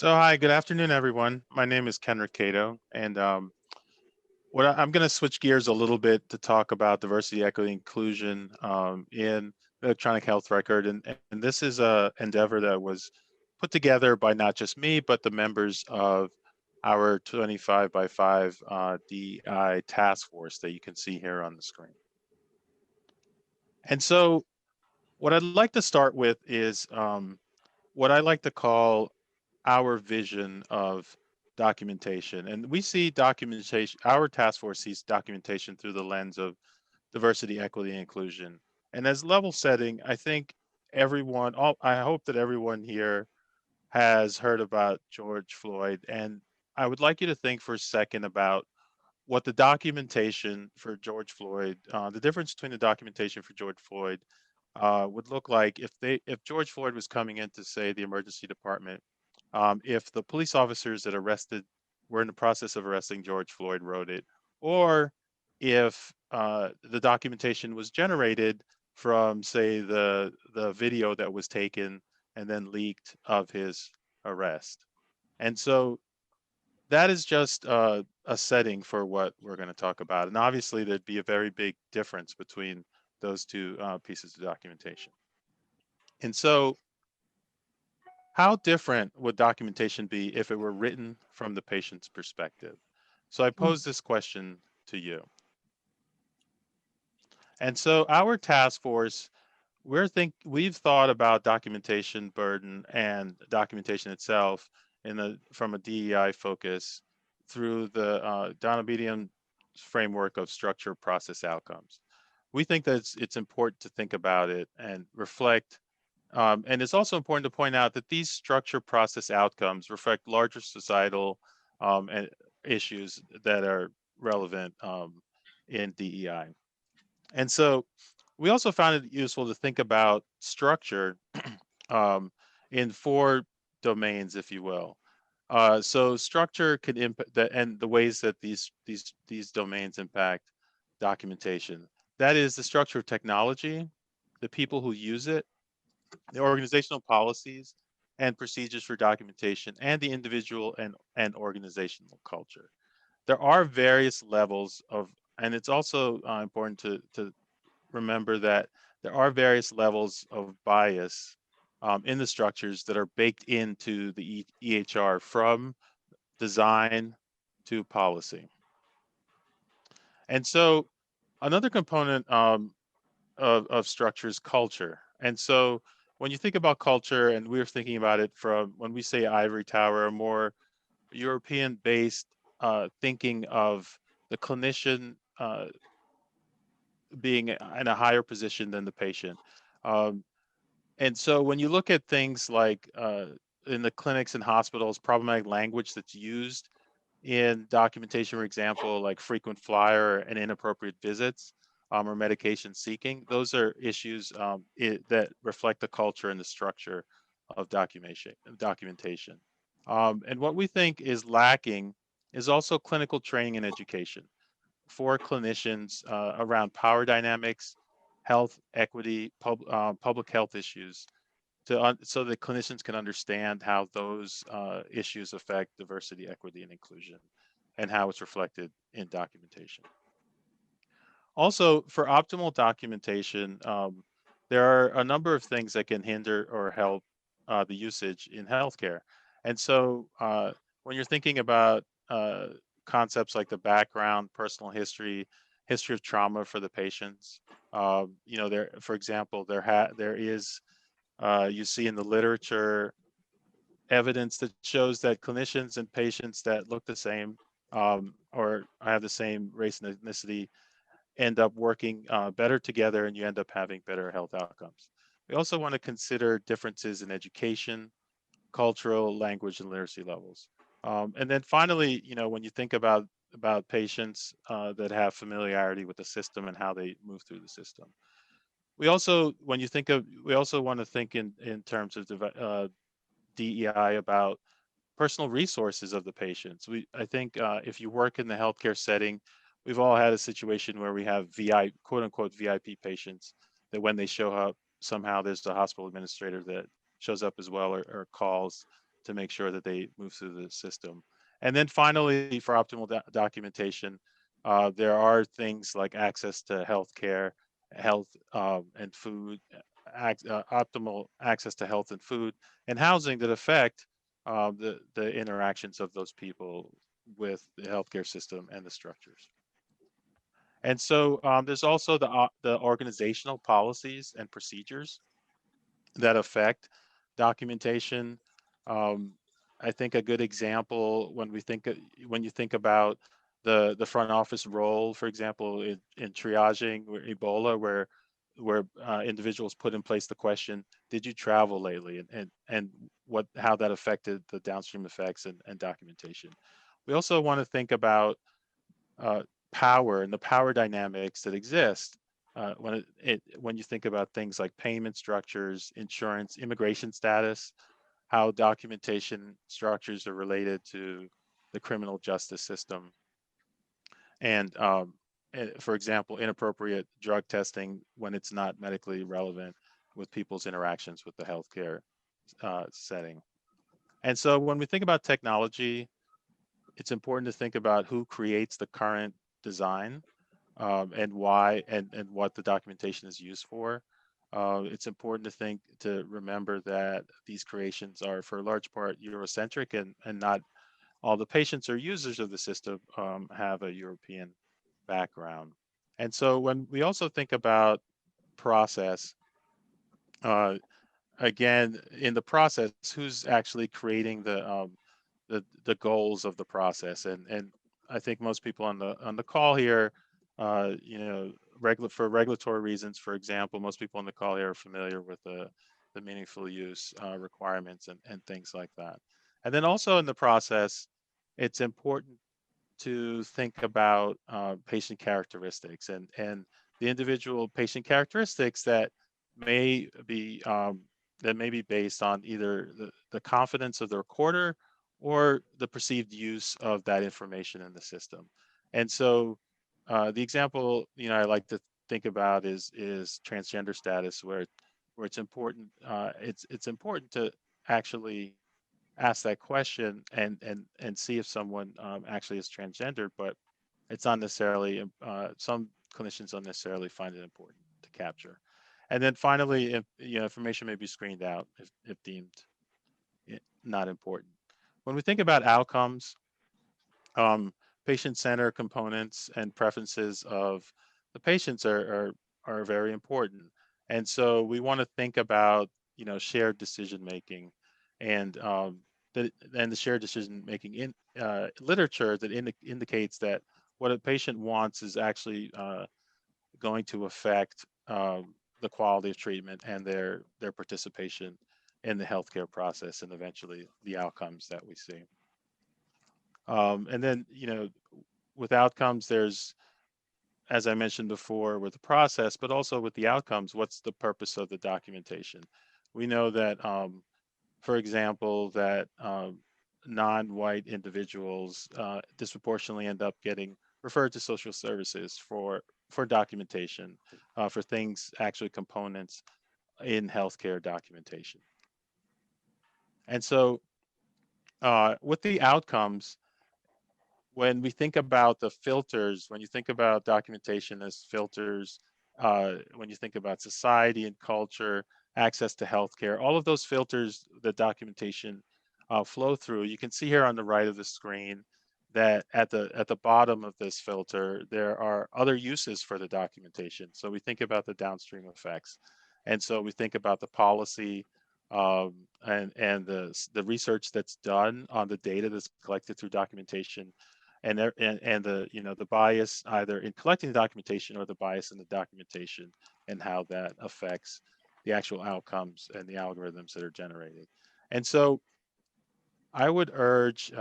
Hi, good afternoon, everyone. My name is Kenrick Cato, and I'm going to switch gears a little bit to talk about diversity, equity, inclusion in the electronic health record. And this is a endeavor that was put together by not just me, but the members of our 25 by 5 DEI task force that you can see here on the screen. And so what I'd like to start with is what I like to call our vision of documentation. And we see documentation, our task force sees documentation through the lens of diversity, equity, and inclusion. And as level setting, I think I hope that everyone here has heard about George Floyd. And I would like you to think for a second about what the documentation for George Floyd, the difference between the documentation for George Floyd would look like if George Floyd was coming into, say, the emergency department, if the police officers that arrested were in the process of arresting George Floyd wrote it, or if the documentation was generated from, say, the video that was taken and then leaked of his arrest. And so that is just a setting for what we're going to talk about. And obviously, there'd be a very big difference between those two pieces of documentation. And so, how different would documentation be if it were written from the patient's perspective? So, I Mm, pose this question to you. And so, our task force, we've thought about documentation burden and documentation itself from a DEI focus through the Donabedian framework of structure, process, outcomes. We think that it's important to think about it and reflect. And it's also important to point out that these structure, process, outcomes reflect larger societal and issues that are relevant in DEI. And so we also found it useful to think about structure um, in four domains, if you will. So structure could impact and the ways that these domains impact documentation. That is the structure of technology, the people who use it, the organizational policies and procedures for documentation, and the individual and organizational culture. There are various levels of, and it's also important to remember that there are various levels of bias in the structures that are baked into the EHR from design to policy. And so another component of structure is culture. And so when you think about culture, and we're thinking about it from when we say ivory tower, a more European based thinking of the clinician being in a higher position than the patient. Um, And so when you look at things like in the clinics and hospitals, problematic language that's used in documentation, for example, like frequent flyer and inappropriate visits or medication seeking, those are issues that reflect the culture and the structure of documentation. And what we think is lacking is also clinical training and education for clinicians around power dynamics, health equity, public health issues, so that clinicians can understand how those issues affect diversity, equity, and inclusion, and how it's reflected in documentation. Also, for optimal documentation, there are a number of things that can hinder or help the usage in healthcare. And so, when you're thinking about concepts like the background, personal history, history of trauma for the patients, there, for example, there is you see in the literature evidence that shows that clinicians and patients that look the same or have the same race and ethnicity end up working better together, and you end up having better health outcomes. We also want to consider differences in education, cultural, language, and literacy levels. And then finally, when you think about patients that have familiarity with the system and how they move through the system. We also want to think in terms of DEI about personal resources of the patients. I think if you work in the healthcare setting, we've all had a situation where we have quote unquote VIP patients that when they show up, somehow there's a hospital administrator that shows up as well or calls. to make sure that they move through the system. And then finally, for optimal documentation, there are things like access to healthcare, health and food, optimal access to health and food and housing that affect the interactions of those people with the healthcare system and the structures. And so there's also the organizational policies and procedures that affect documentation. Um, I think a good example when you think about the front office role, for example, in triaging Ebola, where individuals put in place the question, did you travel lately, and how that affected the downstream effects and documentation. We also want to think about uh, power and the power dynamics that exist when you think about things like payment structures, insurance, immigration status, how documentation structures are related to the criminal justice system, and for example, inappropriate drug testing when it's not medically relevant with people's interactions with the healthcare setting. And so when we think about technology, it's important to think about who creates the current design and why and what the documentation is used for. It's important to remember that these creations are for a large part Eurocentric and not all the patients or users of the system have a European background. And so when we also think about process, uh, again, in the process, who's actually creating the goals of the process? And I think most people on the call here, you know, for regulatory reasons, for example, most people on the call here are familiar with the meaningful use requirements and things like that. And then also in the process, it's important to think about patient characteristics and the individual patient characteristics may be that may be based on either the confidence of the recorder or the perceived use of that information in the system. And so the example I like to think about is transgender status, where it's important to actually ask that question and see if someone actually is transgendered, but it's not necessarily some clinicians don't necessarily find it important to capture. And then finally, if information may be screened out if deemed not important. When we think about outcomes, um, patient-centered components and preferences of the patients are very important. And so we want to think about shared decision making and the shared decision making in literature that indicates that what a patient wants is actually going to affect the quality of treatment and their participation in the healthcare process and eventually the outcomes that we see. And then, with outcomes, there's, as I mentioned before, with the process, but also with the outcomes, what's the purpose of the documentation? We know that, for example, that non-white individuals disproportionately end up getting referred to social services for documentation, for things, actually components in healthcare documentation. And so with the outcomes, when we think about the filters, when you think about documentation as filters, when you think about society and culture, access to healthcare, all of those filters that documentation flow through, you can see here on the right of the screen that at the bottom of this filter, there are other uses for the documentation. So we think about the downstream effects. And so we think about the policy and the research that's done on the data that's collected through documentation and the bias either in collecting the documentation or the bias in the documentation and how that affects the actual outcomes and the algorithms that are generated. And so I would urge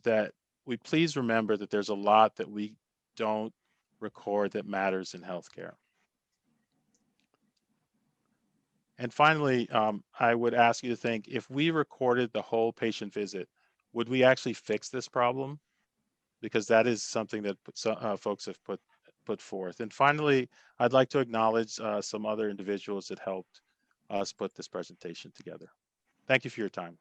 that we please remember that there's a lot that we don't record that matters in healthcare. And finally, I would ask you to think, if we recorded the whole patient visit, would we actually fix this problem? Because that is something that folks have put forth. And finally, I'd like to acknowledge some other individuals that helped us put this presentation together. Thank you for your time.